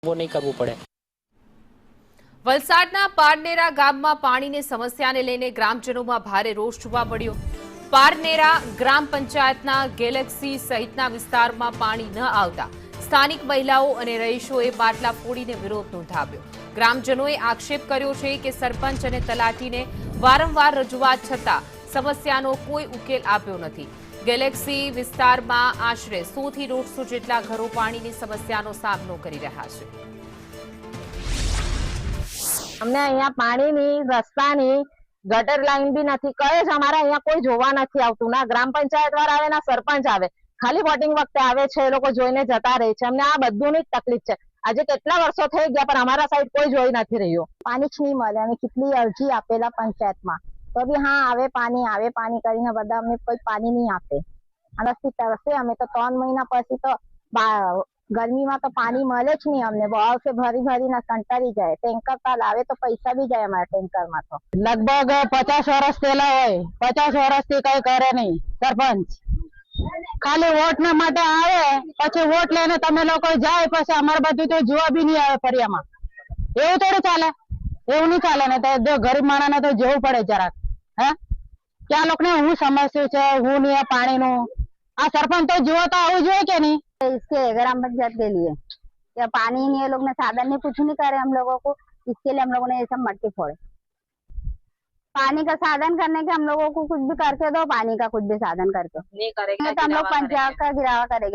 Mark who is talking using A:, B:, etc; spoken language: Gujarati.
A: वो नहीं करવું પડે।
B: વલસાડના પારનેરા ગામમાં પાણીની સમસ્યાને લઈને ગ્રામજનોમાં ભારે રોષ જોવા મળ્યો। પારનેરા ગ્રામ પંચાયતના ગેલેક્સી સહિતના વિસ્તારમાં પાણી ન આવતા સ્થાનિક મહિલાઓ અને રહીશોએ બાટલા ફોડીને વિરોધ નોંધાવ્યો। ગ્રામજનોએ આક્ષેપ કર્યો છે કે સરપંચ અને તલાટીને વારંવાર રજૂઆત છતાં સમસ્યાનો કોઈ ઉકેલ આપ્યો નથી। ગેલેક્સી વિસ્તારમાં આશરે 100 થી 150 જેટલા ઘરો પાણીની સમસ્યાનો સામનો કરી રહ્યા છે।
C: અમને અહીંયા પાણીની રસ્તાની ગટર લાઈન બી નથી, કઈ જ અમારા અહીંયા કોઈ જોવા નથી આવતું। ના ગ્રામ પંચાયત વાળા આવે ના સરપંચ આવે, ખાલી વોટિંગ વખતે આવે છે, એ લોકો જોઈને જતા રહે છે। અમને આ બધુંની જ તકલીફ છે। આજે કેટલા વર્ષો થઈ ગયા પણ અમારા સાઈડ કોઈ જોઈ નથી રહ્યો। પાણી જ નહીં મળે। અમે કેટલી અરજી આપેલા પંચાયતમાં તો બી હા આવે પાણી કરીને બધા અમને કોઈ પાણી નહીં આપે। આનાથી તરસે અમે તો 3 મહિના પછી તો ગરમીમાં તો પાણી મળે જ નહીં અમને। બહુ से ભરી ભરીને કંટાળી જાય। ટેન્કર કાલ આવે તો પૈસા બી જાય અમારા ટેન્કરમાં। તો લગભગ 50 વર્ષ પહેલા હોય, 50 વર્ષથી કઈ કરે નહીં સરપંચ। ખાલી વોટ ના માટે આવે, પછી વોટ લઈને તમે લોકો જાય, પછી અમારે બધું તો જોવા બી નહીં આવે ફરિયામાં। એવું થોડું ચાલે? એવું નહીં ચાલે ને। તો ગરીબ માણસને તો જોવું પડે જરાક। હે કે આ લોકોને હું સમસ્યા છે, હું નહીં પાણીનું। આ સરપંચ તો જોવો તો આવું જોઈએ કે नहीं? इसके ग्राम पंचायत के लिए क्या पानी नहीं, ये लोग ने साधन नहीं, कुछ नहीं करे हम लोगों को। इसके लिए हम लोगों ने ये सब मट्टी फोड़े। पानी का साधन करने के हम लोगों को कुछ भी करके दो, पानी का कुछ भी साधन करके नहीं करेंगे तो हम लोग पंचायत का गिरावा करेंगे।